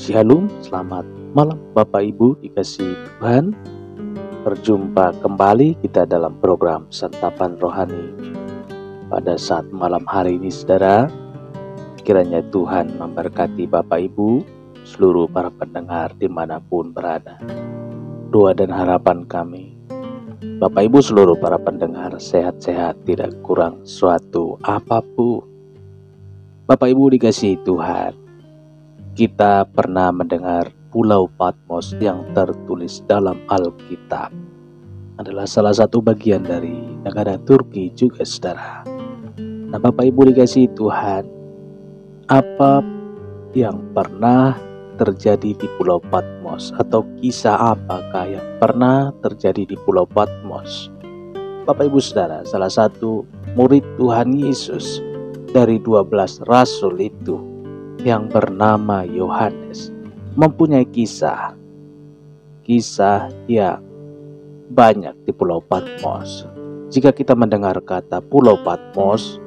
Shalom, selamat malam Bapak Ibu dikasihi Tuhan. Berjumpa kembali kita dalam program Santapan Rohani pada saat malam hari ini, saudara. Kiranya Tuhan memberkati Bapak Ibu, seluruh para pendengar dimanapun berada. Doa dan harapan kami, Bapak Ibu seluruh para pendengar sehat-sehat, tidak kurang suatu apapun. Bapak Ibu dikasihi Tuhan, kita pernah mendengar Pulau Patmos yang tertulis dalam Alkitab adalah salah satu bagian dari negara Turki juga, saudara. Nah, Bapak Ibu dikasihi Tuhan, apa yang pernah terjadi di Pulau Patmos, atau kisah apakah yang pernah terjadi di Pulau Patmos? Bapak Ibu saudara, salah satu murid Tuhan Yesus dari 12 rasul itu yang bernama Yohanes mempunyai kisah yang banyak di Pulau Patmos. Jika kita mendengar kata Pulau Patmos,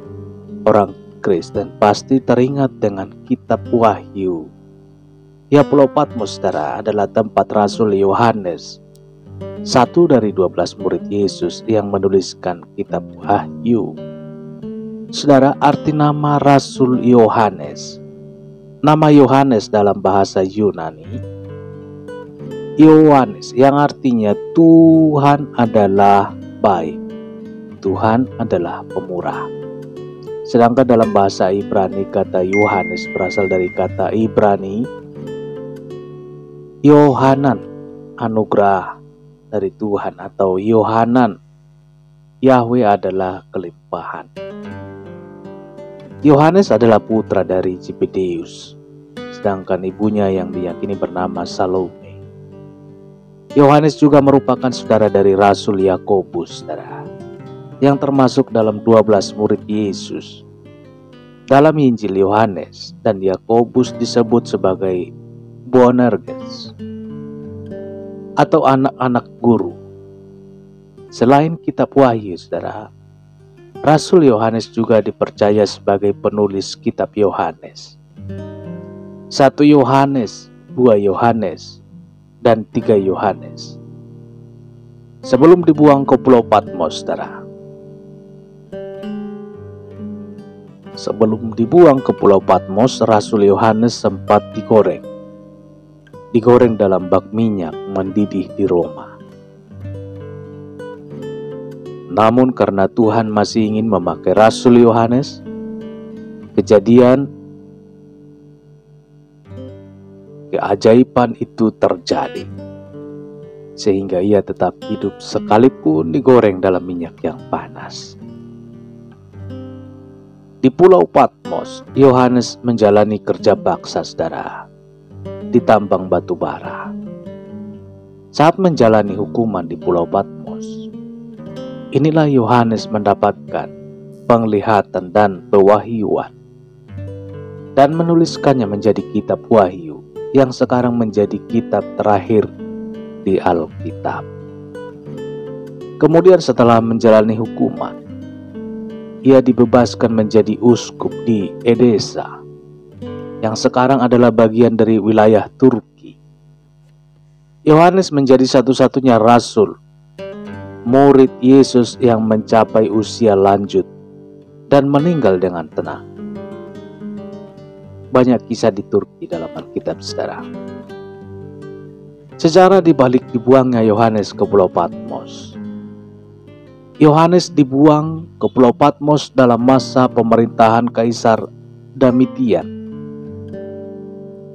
orang Kristen pasti teringat dengan kitab Wahyu. Ya, Pulau Patmos, saudara, adalah tempat Rasul Yohanes, satu dari 12 murid Yesus, yang menuliskan kitab Wahyu. Saudara, arti nama Rasul Yohanes, nama Yohanes dalam bahasa Yunani, Yohanes, yang artinya Tuhan adalah baik, Tuhan adalah pemurah. Sedangkan dalam bahasa Ibrani, kata Yohanes berasal dari kata Ibrani Yohanan, anugerah dari Tuhan, atau Yohanan, Yahweh adalah kelimpahan. Yohanes adalah putra dari Zebedeus, sedangkan ibunya yang diyakini bernama Salome. Yohanes juga merupakan saudara dari Rasul Yakobus, saudara, yang termasuk dalam 12 murid Yesus. Dalam Injil, Yohanes dan Yakobus disebut sebagai Boanerges, atau anak-anak guru. Selain kitab Wahyu, saudara, Rasul Yohanes juga dipercaya sebagai penulis kitab Yohanes. 1 Yohanes, 2 Yohanes, dan 3 Yohanes. Sebelum dibuang ke Pulau Patmos, saudara. Sebelum dibuang ke Pulau Patmos, Rasul Yohanes sempat digoreng dalam bak minyak mendidih di Roma. Namun karena Tuhan masih ingin memakai Rasul Yohanes, keajaiban itu terjadi, sehingga ia tetap hidup sekalipun digoreng dalam minyak yang panas. Di Pulau Patmos, Yohanes menjalani kerja baksa, saudara, di tambang batu bara. Saat menjalani hukuman di Pulau Patmos, inilah Yohanes mendapatkan penglihatan dan pewahyuan dan menuliskannya menjadi kitab Wahyu, yang sekarang menjadi kitab terakhir di Alkitab. Kemudian setelah menjalani hukuman, ia dibebaskan menjadi uskup di Edesa, yang sekarang adalah bagian dari wilayah Turki. Yohanes menjadi satu-satunya rasul, murid Yesus yang mencapai usia lanjut dan meninggal dengan tenang. Banyak kisah di Turki dalam Alkitab, saudara. Sejarah dibalik dibuangnya Yohanes ke Pulau Patmos. Yohanes dibuang ke Pulau Patmos dalam masa pemerintahan Kaisar Domitian.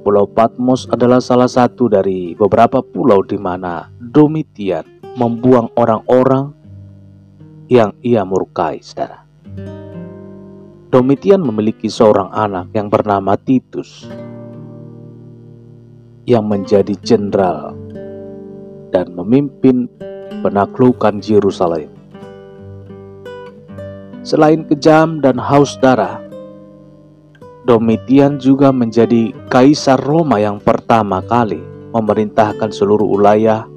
Pulau Patmos adalah salah satu dari beberapa pulau di mana Domitian membuang orang-orang yang ia murkai, saudara. Domitian memiliki seorang anak yang bernama Titus, yang menjadi jenderal dan memimpin penaklukan Yerusalem. Selain kejam dan haus darah, Domitian juga menjadi kaisar Roma yang pertama kali memerintahkan seluruh wilayah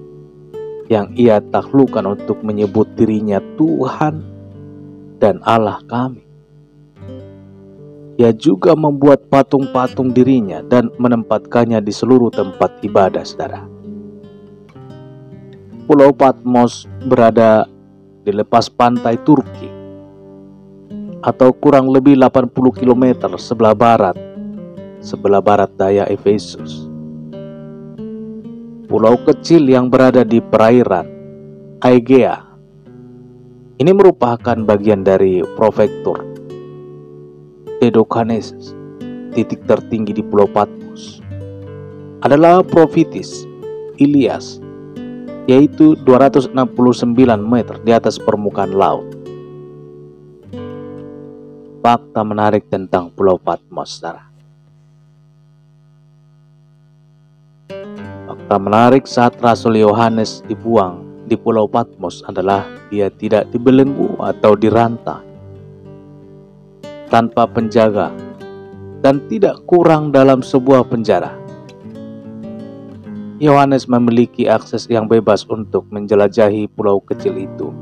yang ia taklukkan untuk menyebut dirinya Tuhan dan Allah kami. Ia juga membuat patung-patung dirinya dan menempatkannya di seluruh tempat ibadah, saudara. Pulau Patmos berada di lepas pantai Turki, atau kurang lebih 80 km sebelah barat daya Efesus. Pulau kecil yang berada di perairan Aegea ini merupakan bagian dari prefektur Dodecanese. Titik tertinggi di Pulau Patmos adalah Prophitis Ilias, yaitu 269 meter di atas permukaan laut. Fakta menarik tentang Pulau Patmos, saudara. Fakta menarik saat Rasul Yohanes dibuang di Pulau Patmos adalah dia tidak dibelenggu atau dirantai, tanpa penjaga, dan tidak kurang dalam sebuah penjara. Yohanes memiliki akses yang bebas untuk menjelajahi pulau kecil itu.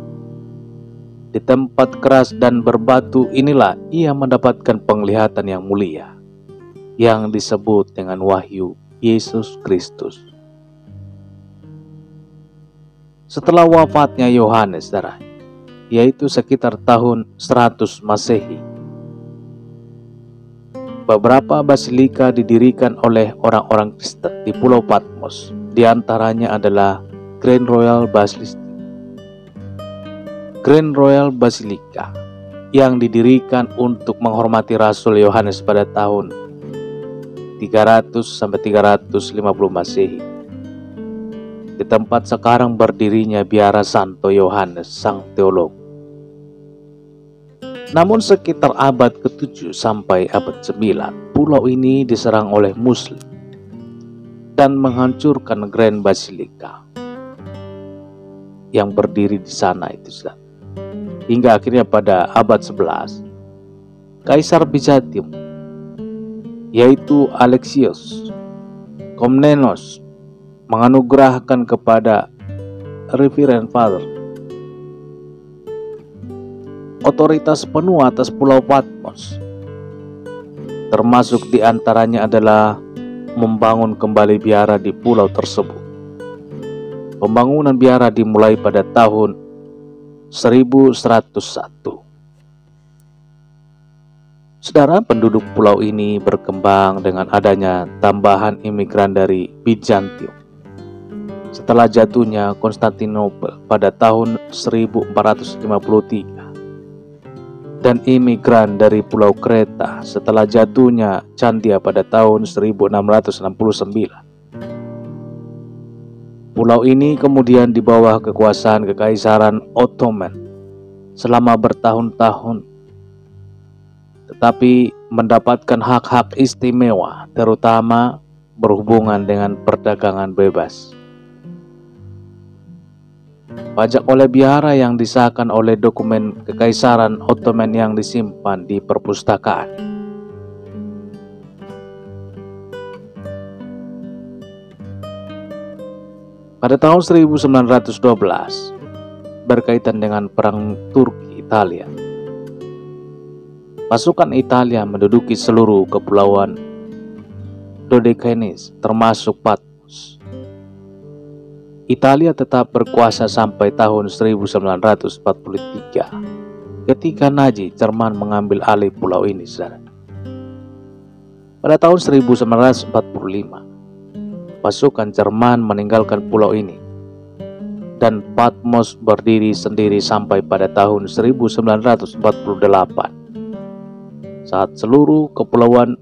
Di tempat keras dan berbatu inilah ia mendapatkan penglihatan yang mulia, yang disebut dengan wahyu Yesus Kristus. Setelah wafatnya Yohanes, saudara, yaitu sekitar tahun 100 Masehi, beberapa basilika didirikan oleh orang-orang Kristen di Pulau Patmos. Di antaranya adalah Grand Royal Basilica yang didirikan untuk menghormati Rasul Yohanes pada tahun 300 sampai 350 Masehi. Di tempat sekarang berdirinya biara Santo Yohanes Sang Teolog. Namun sekitar abad ke-7 sampai abad 9, pulau ini diserang oleh Muslim dan menghancurkan Grand Basilica yang berdiri di sana itu, saudara. Hingga akhirnya pada abad 11, Kaisar Bizantium, yaitu Alexios Komnenos, menganugerahkan kepada Reverend Father otoritas penuh atas Pulau Patmos. Termasuk diantaranya adalah membangun kembali biara di pulau tersebut. Pembangunan biara dimulai pada tahun 1101. Saudara, penduduk pulau ini berkembang dengan adanya tambahan imigran dari Bizantium. Setelah jatuhnya Konstantinopel pada tahun 1453 dan imigran dari Pulau Kreta setelah jatuhnya Candia pada tahun 1669. Pulau ini kemudian di bawah kekuasaan Kekaisaran Ottoman selama bertahun-tahun, tetapi mendapatkan hak-hak istimewa, terutama berhubungan dengan perdagangan bebas. Pajak oleh biara yang disahkan oleh dokumen Kekaisaran Ottoman yang disimpan di perpustakaan. Pada tahun 1912, berkaitan dengan Perang Turki-Italia, pasukan Italia menduduki seluruh kepulauan Dodecanese termasuk Patmos. Italia tetap berkuasa sampai tahun 1943 ketika Nazi Jerman mengambil alih pulau ini, saudara. Pada tahun 1945, pasukan Jerman meninggalkan pulau ini dan Patmos berdiri sendiri sampai pada tahun 1948 saat seluruh kepulauan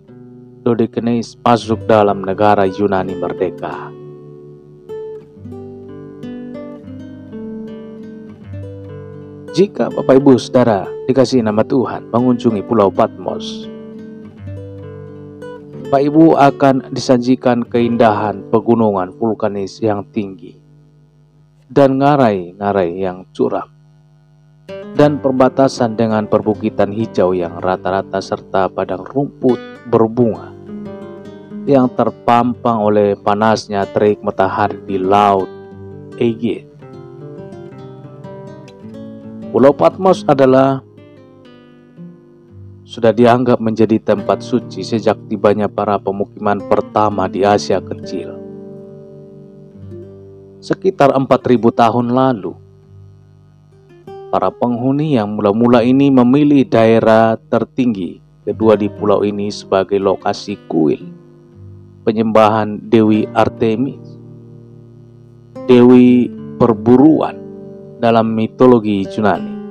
Dodecanese masuk dalam negara Yunani merdeka. Jika Bapak Ibu Saudara dikasihi nama Tuhan mengunjungi Pulau Patmos, Bapak Ibu akan disajikan keindahan pegunungan vulkanis yang tinggi dan ngarai-ngarai yang curam, dan perbatasan dengan perbukitan hijau yang rata-rata serta padang rumput berbunga yang terpampang oleh panasnya terik matahari di Laut Aegean. Pulau Patmos adalah sudah dianggap menjadi tempat suci sejak tibanya para pemukiman pertama di Asia Kecil. Sekitar 4.000 tahun lalu, para penghuni yang mula-mula ini memilih daerah tertinggi kedua di pulau ini sebagai lokasi kuil penyembahan Dewi Artemis, Dewi perburuan dalam mitologi Yunani.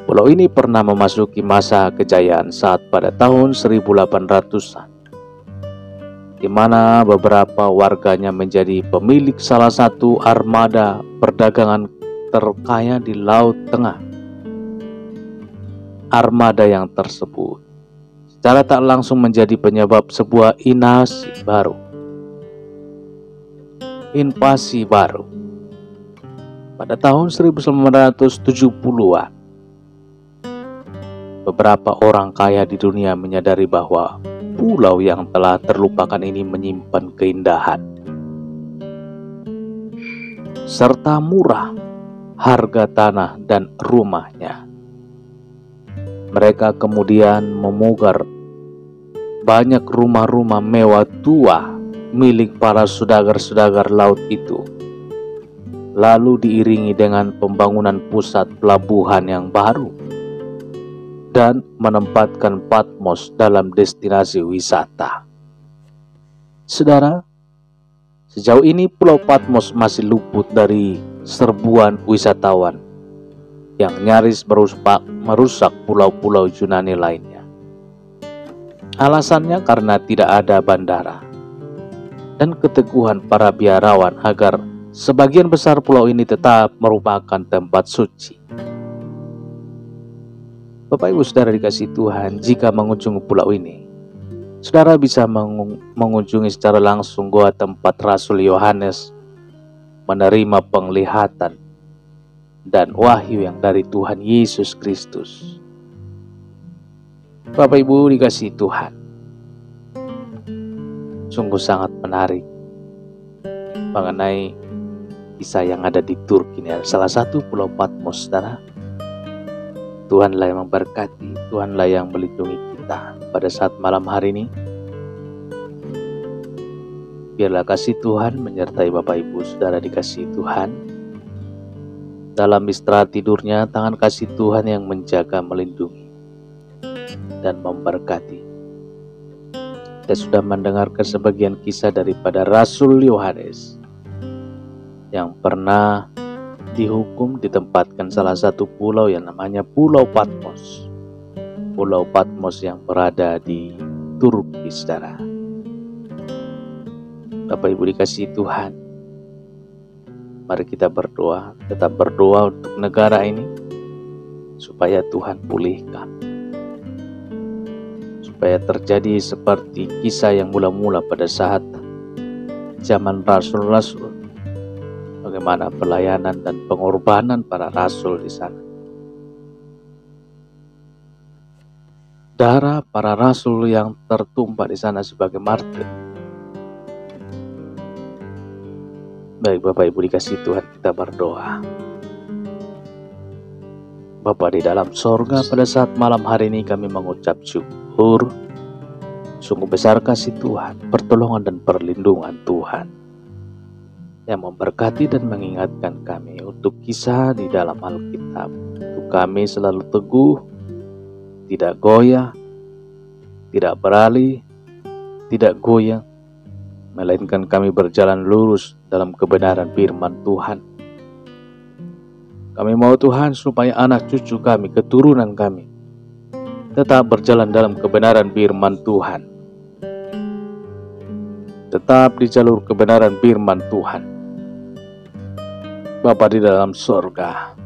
Pulau ini pernah memasuki masa kejayaan saat pada tahun 1800-an, di mana beberapa warganya menjadi pemilik salah satu armada perdagangan terkaya di Laut Tengah. Armada yang tersebut secara tak langsung menjadi penyebab sebuah invasi baru. Pada tahun 1970-an, beberapa orang kaya di dunia menyadari bahwa pulau yang telah terlupakan ini menyimpan keindahan serta murah harga tanah dan rumahnya. Mereka kemudian memugar banyak rumah-rumah mewah tua milik para saudagar-saudagar laut itu, lalu diiringi dengan pembangunan pusat pelabuhan yang baru dan menempatkan Patmos dalam destinasi wisata. Saudara, sejauh ini Pulau Patmos masih luput dari serbuan wisatawan yang nyaris merusak pulau-pulau Yunani lainnya. Alasannya karena tidak ada bandara dan keteguhan para biarawan agar sebagian besar pulau ini tetap merupakan tempat suci. Bapak Ibu Saudara dikasihi Tuhan, jika mengunjungi pulau ini, saudara bisa mengunjungi secara langsung goa tempat Rasul Yohanes menerima penglihatan dan wahyu yang dari Tuhan Yesus Kristus. Bapak Ibu dikasihi Tuhan, sungguh sangat menarik mengenai kisah yang ada di Turki ini, salah satu Pulau Patmos, saudara. Tuhanlah yang memberkati, Tuhanlah yang melindungi kita pada saat malam hari ini. Biarlah kasih Tuhan menyertai Bapak Ibu Saudara dikasihi Tuhan. Dalam istirahat tidurnya, tangan kasih Tuhan yang menjaga, melindungi, dan memberkati. Kita sudah mendengarkan sebagian kisah daripada Rasul Yohanes yang pernah dihukum ditempatkan salah satu pulau yang namanya Pulau Patmos. Pulau Patmos yang berada di Turki, saudara. Bapak Ibu dikasihi Tuhan, mari kita berdoa, tetap berdoa untuk negara ini supaya Tuhan pulihkan, supaya terjadi seperti kisah yang mula-mula pada saat zaman rasul-rasul. Bagaimana pelayanan dan pengorbanan para rasul di sana. Darah para rasul yang tertumpah di sana sebagai martir. Baik Bapak Ibu dikasihi Tuhan, kita berdoa. Bapa di dalam sorga, pada saat malam hari ini kami mengucap syukur. Sungguh besar kasih Tuhan, pertolongan dan perlindungan Tuhan yang memberkati dan mengingatkan kami untuk kisah di dalam Alkitab. Untuk kami selalu teguh, tidak goyah, tidak beralih, tidak goyang, melainkan kami berjalan lurus dalam kebenaran firman Tuhan. Kami mau Tuhan supaya anak cucu kami, keturunan kami, tetap berjalan dalam kebenaran firman Tuhan. Tetap di jalur kebenaran firman Tuhan. Bapa di dalam sorga,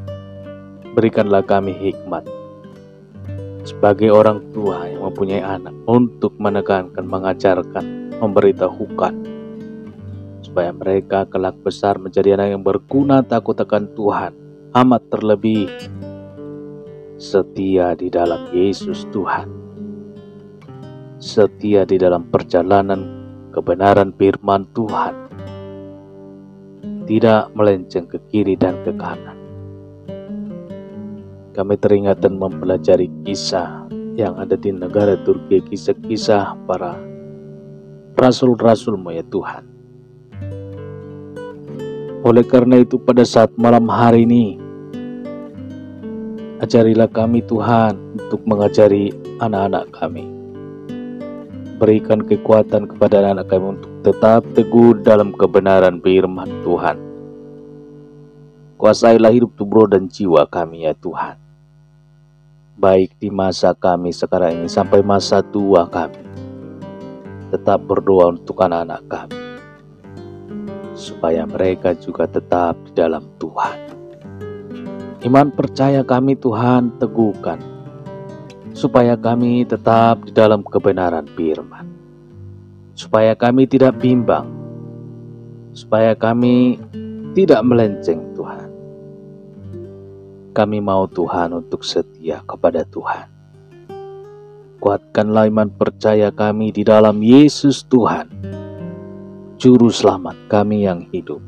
berikanlah kami hikmat sebagai orang tua yang mempunyai anak untuk menekankan, mengajarkan, memberitahukan, supaya mereka kelak besar menjadi anak yang berguna, takut akan Tuhan, amat terlebih setia di dalam Yesus Tuhan, setia di dalam perjalanan kebenaran firman Tuhan, tidak melenceng ke kiri dan ke kanan. Kami teringat dan mempelajari kisah yang ada di negara Turki, kisah-kisah para rasul-rasul-Mu ya Tuhan. Oleh karena itu pada saat malam hari ini, ajarilah kami Tuhan untuk mengajari anak-anak kami. Berikan kekuatan kepada anak-anak kami untuk tetap teguh dalam kebenaran firman Tuhan. Kuasailah hidup tubuh dan jiwa kami ya Tuhan. Baik di masa kami sekarang ini sampai masa tua kami. Tetap berdoa untuk anak-anak kami, supaya mereka juga tetap di dalam Tuhan. Iman percaya kami Tuhan teguhkan, supaya kami tetap di dalam kebenaran firman, supaya kami tidak bimbang, supaya kami tidak melenceng Tuhan. Kami mau Tuhan untuk setia kepada Tuhan. Kuatkanlah iman percaya kami di dalam Yesus Tuhan, Juru Selamat kami yang hidup.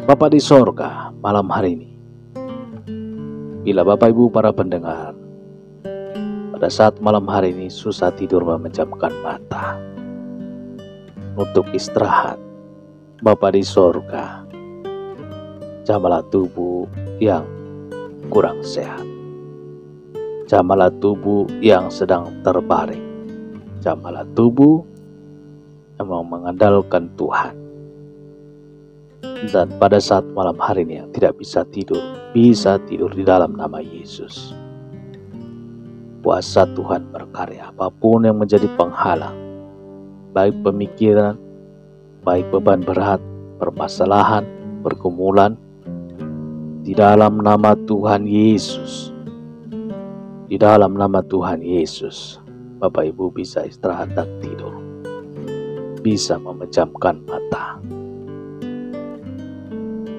Bapa di sorga, malam hari ini, bila Bapak Ibu para pendengar pada saat malam hari ini susah tidur memejamkan mata untuk istirahat, Bapa di sorga, jamalah tubuh yang kurang sehat, jamalah tubuh yang sedang terbaring, jamalah tubuh yang mau mengandalkan Tuhan. Dan pada saat malam hari ini yang tidak bisa tidur di dalam nama Yesus. Kuasa Tuhan berkarya, apapun yang menjadi penghalang, baik pemikiran, baik beban berat, permasalahan, pergumulan, di dalam nama Tuhan Yesus. Di dalam nama Tuhan Yesus, Bapak Ibu bisa istirahat dan tidur, bisa memejamkan mata.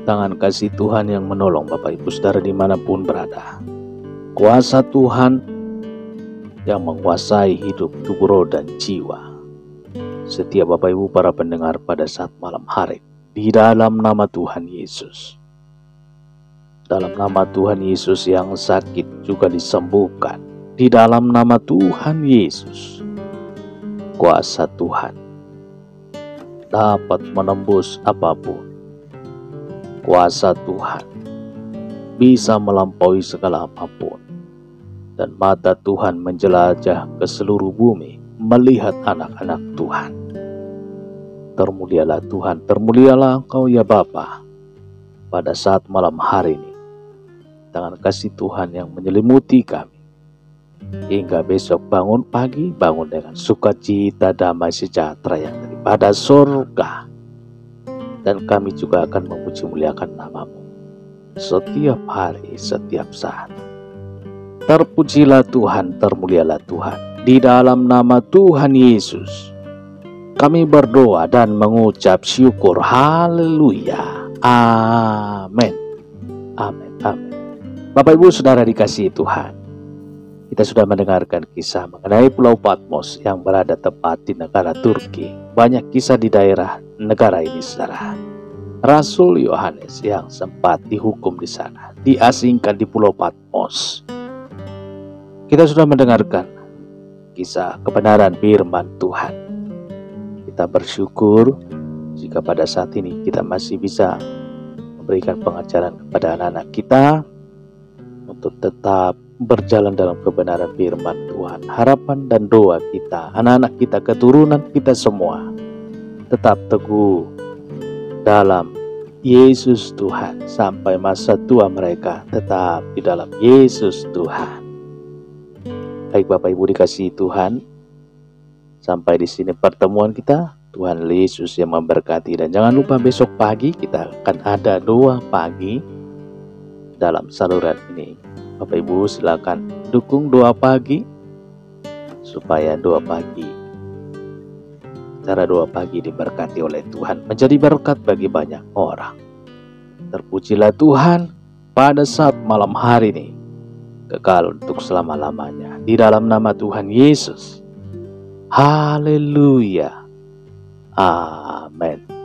Tangan kasih Tuhan yang menolong Bapak Ibu Saudara dimanapun berada. Kuasa Tuhan yang menguasai hidup, tubuh, roh, dan jiwa setiap Bapak Ibu para pendengar pada saat malam hari. Di dalam nama Tuhan Yesus. Dalam nama Tuhan Yesus yang sakit juga disembuhkan. Di dalam nama Tuhan Yesus. Kuasa Tuhan dapat menembus apapun. Kuasa Tuhan bisa melampaui segala apapun. Dan mata Tuhan menjelajah ke seluruh bumi melihat anak-anak Tuhan. Termulialah Tuhan, termulialah Engkau ya Bapa pada saat malam hari ini. Tangan kasih Tuhan yang menyelimuti kami hingga besok bangun pagi, bangun dengan sukacita, damai, sejahtera yang daripada surga. Dan kami juga akan memuji muliakan nama-Mu setiap hari, setiap saat. Terpujilah Tuhan, termulialah Tuhan. Di dalam nama Tuhan Yesus kami berdoa dan mengucap syukur. Haleluya. Amin. Amin. Amin. Bapak Ibu Saudara dikasihi Tuhan, kita sudah mendengarkan kisah mengenai Pulau Patmos yang berada tepat di negara Turki. Banyak kisah di daerah negara ini Saudara. Rasul Yohanes yang sempat dihukum di sana, diasingkan di Pulau Patmos. Kita sudah mendengarkan kisah kebenaran firman Tuhan. Kita bersyukur jika pada saat ini kita masih bisa memberikan pengajaran kepada anak-anak kita untuk tetap berjalan dalam kebenaran firman Tuhan. Harapan dan doa kita, anak-anak kita, keturunan kita semua tetap teguh dalam Yesus Tuhan sampai masa tua mereka tetap di dalam Yesus Tuhan. Baik Bapak Ibu dikasihi Tuhan, sampai di sini pertemuan kita. Tuhan Yesus yang memberkati, dan jangan lupa besok pagi kita akan ada doa pagi dalam saluran ini. Bapak Ibu silakan dukung doa pagi supaya doa pagi, cara doa pagi diberkati oleh Tuhan, menjadi berkat bagi banyak orang. Terpujilah Tuhan pada saat malam hari ini, kekal untuk selama-lamanya. Di dalam nama Tuhan Yesus. Haleluya. Amin.